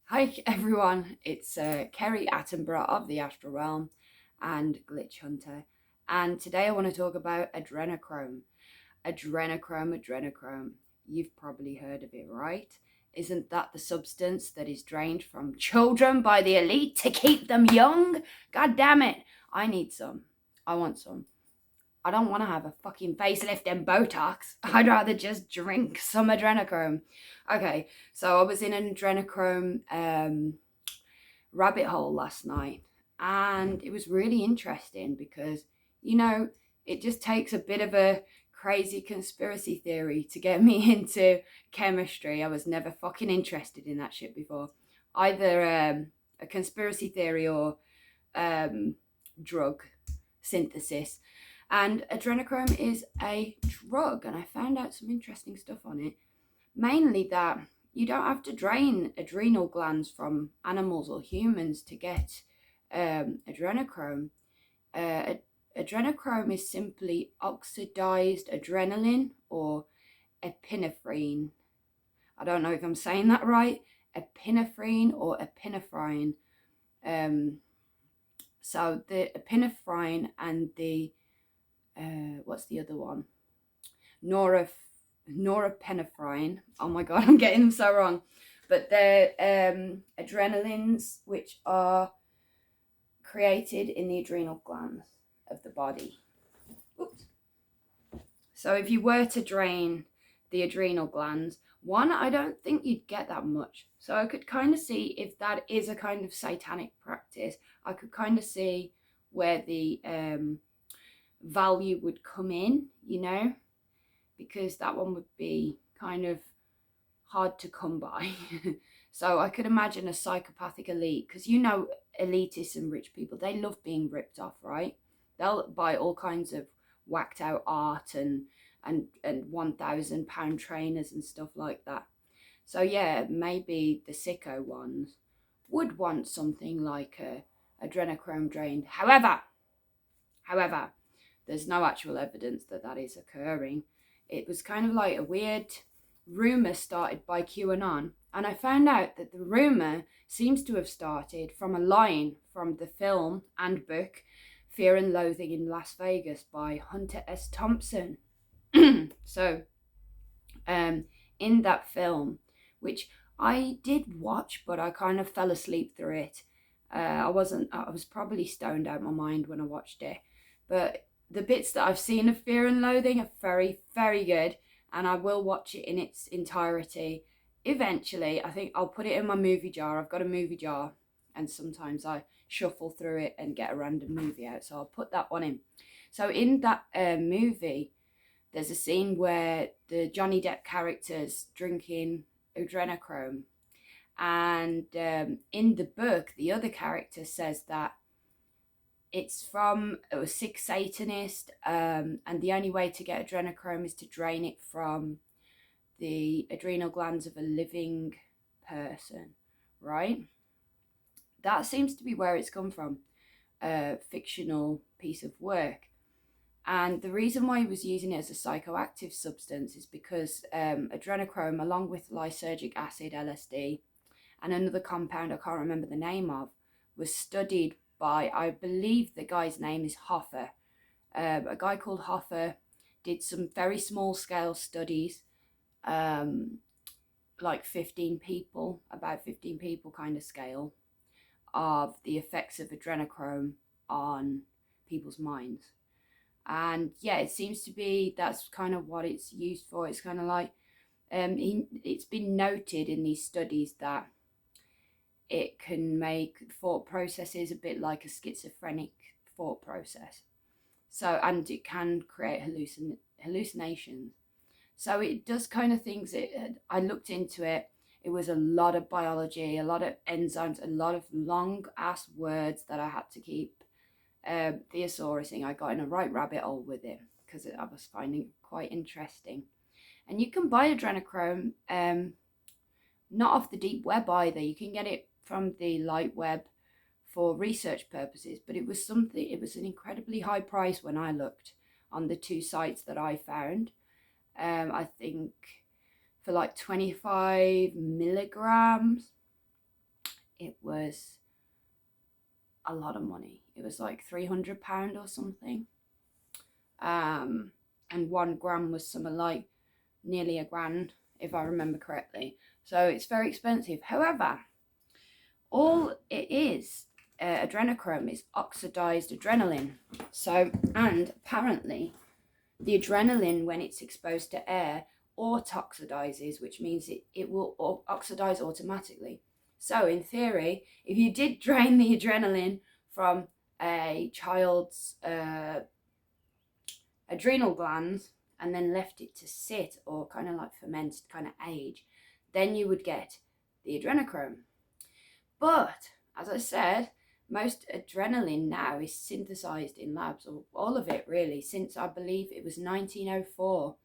Hi everyone, it's Kerry Attenborough of the Astral Realm and Glitch Hunter, and today I want to talk about adrenochrome. Adrenochrome. You've probably heard of it, right? Isn't that the substance that is drained from children by the elite to keep them young? God damn it! I need some. I want some. I don't want to have a fucking facelift and Botox. I'd rather just drink some adrenochrome. Okay, so I was in an adrenochrome rabbit hole last night, and it was really interesting because, you know, it just takes a bit of a crazy conspiracy theory to get me into chemistry. I was never fucking interested in that shit before. Either a conspiracy theory or um, drug synthesis. And adrenochrome is a drug, and I found out some interesting stuff on it. Mainly that you don't have to drain adrenal glands from animals or humans to get adrenochrome. Uh, Adrenochrome is simply oxidized adrenaline or epinephrine. I don't know if I'm saying that right. Epinephrine or epinephrine. Um, so the epinephrine and the what's the other one? Norepinephrine. Norepinephrine. Oh my god, I'm getting them so wrong. But they're adrenalines, which are created in the adrenal glands of the body. Oops. So if you were to drain the adrenal glands, one, I don't think you'd get that much. So I could kind of see if that is a kind of satanic practice. I could kind of see where the value would come in, because that one would be kind of hard to come by. So I could imagine a psychopathic elite, because elitists and rich people, they love being ripped off, right? They'll buy all kinds of whacked out art and £1,000 trainers and stuff like that. So yeah, maybe the sicko ones would want something like a adrenochrome drained. However, there's no actual evidence that that is occurring. It was kind of like a weird rumor started by QAnon, and I found out that the rumor seems to have started from a line from the film and book Fear and Loathing in Las Vegas by Hunter S. Thompson. So, in that film, which I did watch, but I kind of fell asleep through it. I was probably stoned out my mind when I watched it. But the bits that I've seen of Fear and Loathing are very, very good. And I will watch it in its entirety eventually. I think I'll put it in my movie jar. I've got a movie jar, and sometimes I shuffle through it and get a random movie out. So I'll put that one in. So in that movie, there's a scene where the Johnny Depp character's drinking adrenochrome. And in the book, the other character says that it's from a sick Satanist, and the only way to get adrenochrome is to drain it from the adrenal glands of a living person, right? That seems to be where it's come from, a fictional piece of work. And the reason why he was using it as a psychoactive substance is because adrenochrome, along with lysergic acid, LSD, and another compound I can't remember the name of, was studied by, I believe the guy's name is Hoffer. A guy called Hoffer did some very small scale studies, like 15 people, about 15 people kind of scale, of the effects of adrenochrome on people's minds. And yeah, it seems to be that's kind of what it's used for. It's kind of like it's been noted in these studies that it can make thought processes a bit like a schizophrenic thought process. So, and it can create hallucinations. So it does kind of things. I looked into it. It was a lot of biology, a lot of enzymes, a lot of long ass words that I had to keep thesaurusing. I got in a right rabbit hole with it because I was finding it quite interesting. And you can buy adrenochrome, not off the deep web either. You can get it from the light web for research purposes, but it was an incredibly high price when I looked on the two sites that I found. I think for like 25 milligrams, it was a lot of money. It was like £300 or something. And 1 gram was something like nearly £1,000, if I remember correctly. So it's very expensive. However, all it is, adrenochrome, is oxidized adrenaline. So, and apparently the adrenaline, when it's exposed to air, auto-oxidizes, which means it will oxidize automatically. So in theory, if you did drain the adrenaline from a child's adrenal glands and then left it to sit or kind of like ferment, kind of age, then you would get the adrenochrome. But as I said, most adrenaline now is synthesized in labs, or all of it really, since I believe it was 1904.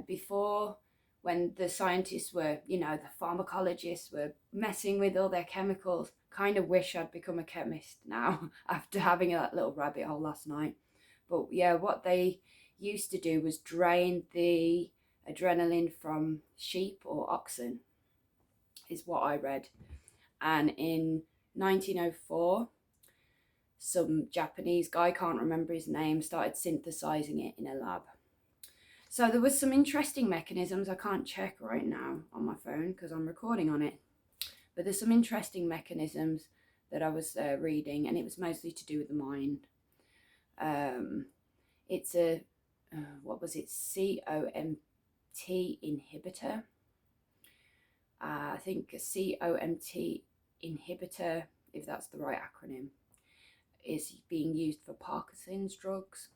Before, when the scientists were, the pharmacologists were messing with all their chemicals. Kind of wish I'd become a chemist now after having that little rabbit hole last night. But yeah, what they used to do was drain the adrenaline from sheep or oxen, is what I read. And in 1904, some Japanese guy, can't remember his name, started synthesizing it in a lab. So there was some interesting mechanisms. I can't check right now on my phone because I'm recording on it. But there's some interesting mechanisms that I was reading, and it was mostly to do with the mind. It's a, what was it, COMT inhibitor. I think a COMT inhibitor, if that's the right acronym, is being used for Parkinson's drugs.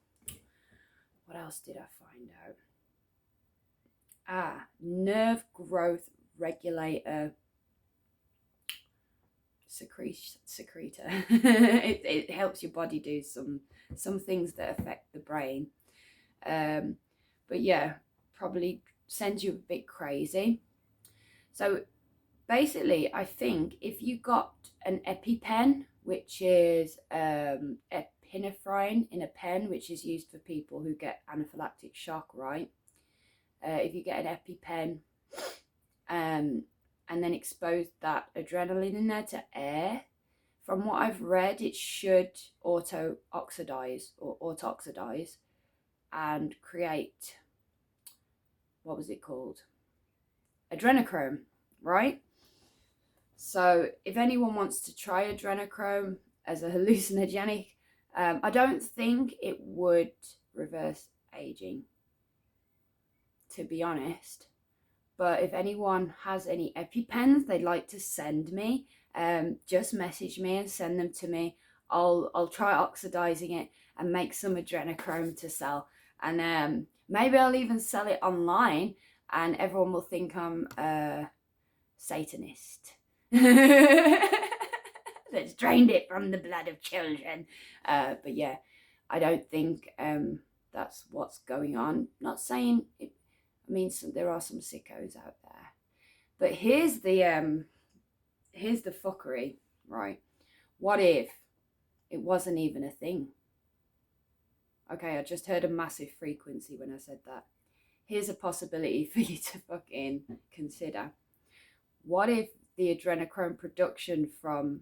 What else did I find out? Nerve growth regulator secretor. It helps your body do some things that affect the brain. But yeah, probably sends you a bit crazy. So basically, I think if you got an EpiPen, which is e-puh-neh-phrun in a pen, which is used for people who get anaphylactic shock, right? If you get an EpiPen and then expose that adrenaline in there to air, from what I've read, it should auto-oxidize and create, what was it called? Adrenochrome, right? So if anyone wants to try adrenochrome as a hallucinogenic, I don't think it would reverse aging, to be honest. But if anyone has any EpiPens they'd like to send me, just message me and send them to me. I'll try oxidizing it and make some adrenochrome to sell. And maybe I'll even sell it online and everyone will think I'm a Satanist. That's drained it from the blood of children. But yeah, I don't think that's what's going on. Not saying it. I mean, there are some sickos out there. But here's the fuckery, right? What if it wasn't even a thing? Okay, I just heard a massive frequency when I said that. Here's a possibility for you to fucking consider. What if the adrenochrome production from,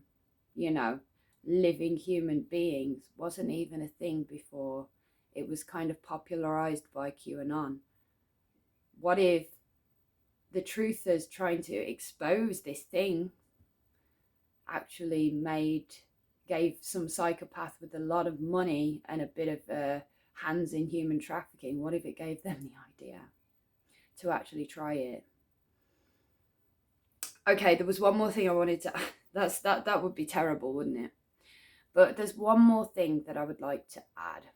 living human beings wasn't even a thing before it was kind of popularized by QAnon? What if the truthers trying to expose this thing actually gave some psychopath with a lot of money and a bit of hands in human trafficking? What if it gave them the idea to actually try it? Okay, there was one more thing I wanted to. That would be terrible, wouldn't it? But there's one more thing that I would like to add.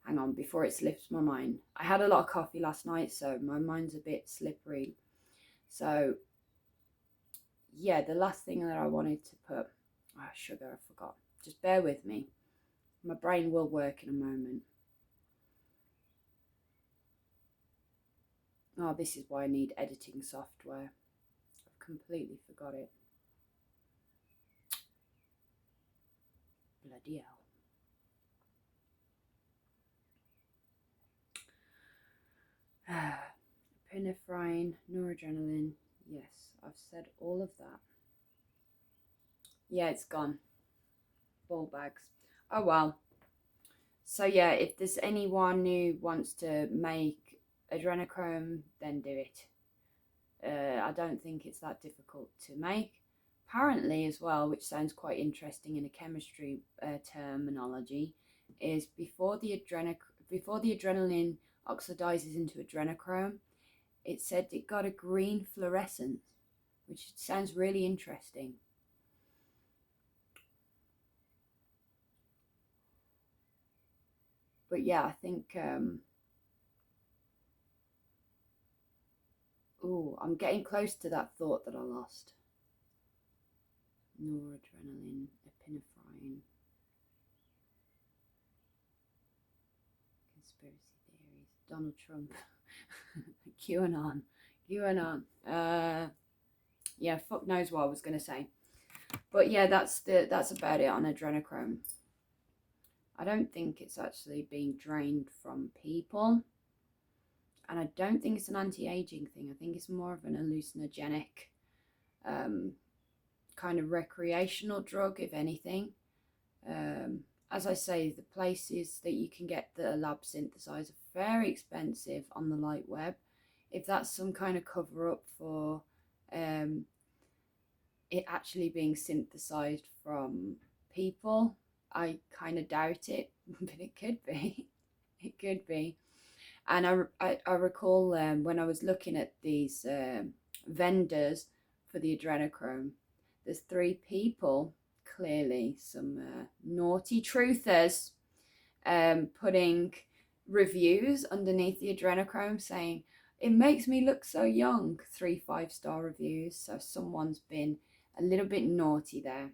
Hang on, before it slips my mind. I had a lot of coffee last night, so my mind's a bit slippery. So, yeah, the last thing that I wanted to put... sugar, I forgot. Just bear with me. My brain will work in a moment. Oh, this is why I need editing software. I've completely forgot it. Bloody hell. Epinephrine, noradrenaline. Yes, I've said all of that. Yeah, it's gone. Ball bags. Oh well. So yeah, if there's anyone who wants to make adrenochrome, then do it. I don't think it's that difficult to make. Apparently, as well, which sounds quite interesting in a chemistry terminology, is before the adrenaline oxidizes into adrenochrome, it said it got a green fluorescence, which sounds really interesting. But yeah, I think I'm getting close to that thought that I lost. Noradrenaline, epinephrine, conspiracy theories, Donald Trump, QAnon. Yeah, fuck knows what I was gonna say. But yeah, that's about it on adrenochrome. I don't think it's actually being drained from people, and I don't think it's an anti-aging thing. I think it's more of an hallucinogenic, um, kind of recreational drug, if anything. As I say, the places that you can get the lab synthesized are very expensive on the light web. If that's some kind of cover up for it actually being synthesized from people, I kind of doubt it, but it could be. It could be. And I recall when I was looking at these vendors for the adrenochrome, there's three people, clearly some naughty truthers, putting reviews underneath the adrenochrome saying, it makes me look so young. 3 5-star reviews. So someone's been a little bit naughty there.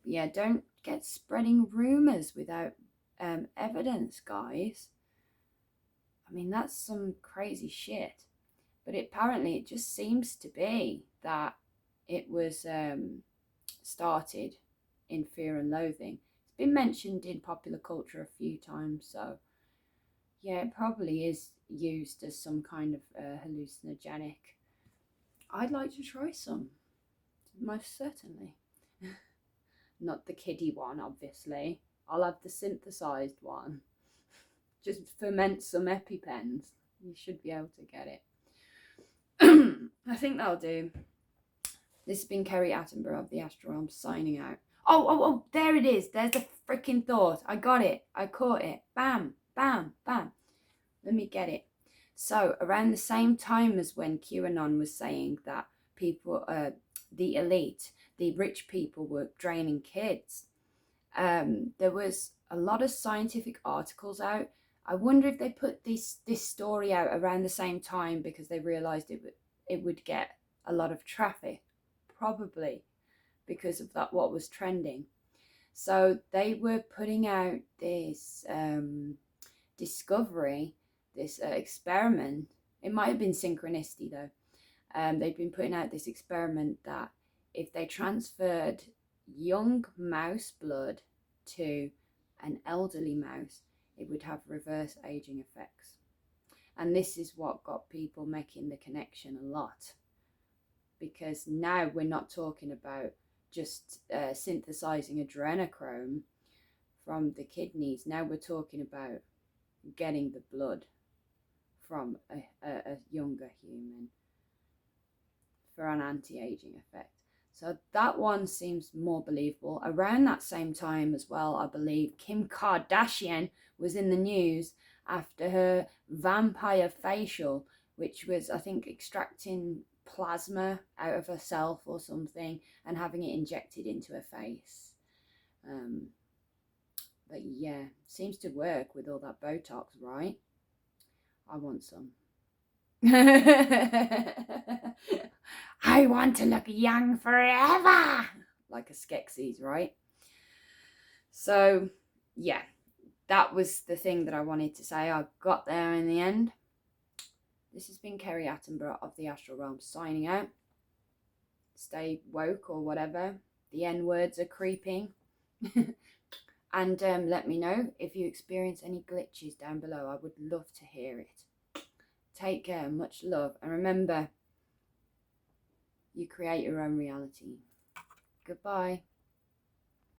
But yeah, don't get spreading rumors without evidence, guys. I mean, that's some crazy shit. But apparently, it just seems to be that it was started in Fear and Loathing. It's been mentioned in popular culture a few times, so yeah, it probably is used as some kind of hallucinogenic. I'd like to try some, most certainly. Not the kiddie one, obviously. I'll have the synthesized one. Just ferment some EpiPens. You should be able to get it. I think that'll do. This has been Kerry Attenborough of the Astral Realm signing out. Oh, there it is. There's the freaking thought. I got it. I caught it. Bam, bam, bam. Let me get it. So, around the same time as when QAnon was saying that people, the elite, the rich people were draining kids, there was a lot of scientific articles out. I wonder if they put this story out around the same time because they realized it would get a lot of traffic, probably because of that what was trending. So they were putting out this discovery, this experiment. It might have been synchronicity though. They've been putting out this experiment that if they transferred young mouse blood to an elderly mouse, it would have reverse aging effects. And this is what got people making the connection a lot, because now we're not talking about just synthesizing adrenochrome from the kidneys. Now we're talking about getting the blood from a younger human for an anti-aging effect. So that one seems more believable. Around that same time as well, I believe Kim Kardashian was in the news after her vampire facial, which was, I think, extracting plasma out of herself or something and having it injected into her face. But yeah, seems to work with all that Botox, right? I want some. I want to look young forever, like a Skeksis, right? So yeah, that was the thing that I wanted to say. I got there in the end. This has been Kerry Attenborough of the Astral Realm signing out. Stay woke or whatever. The N words are creeping. And let me know if you experience any glitches down below. I would love to hear it. Take care, much love, and remember, you create your own reality. Goodbye.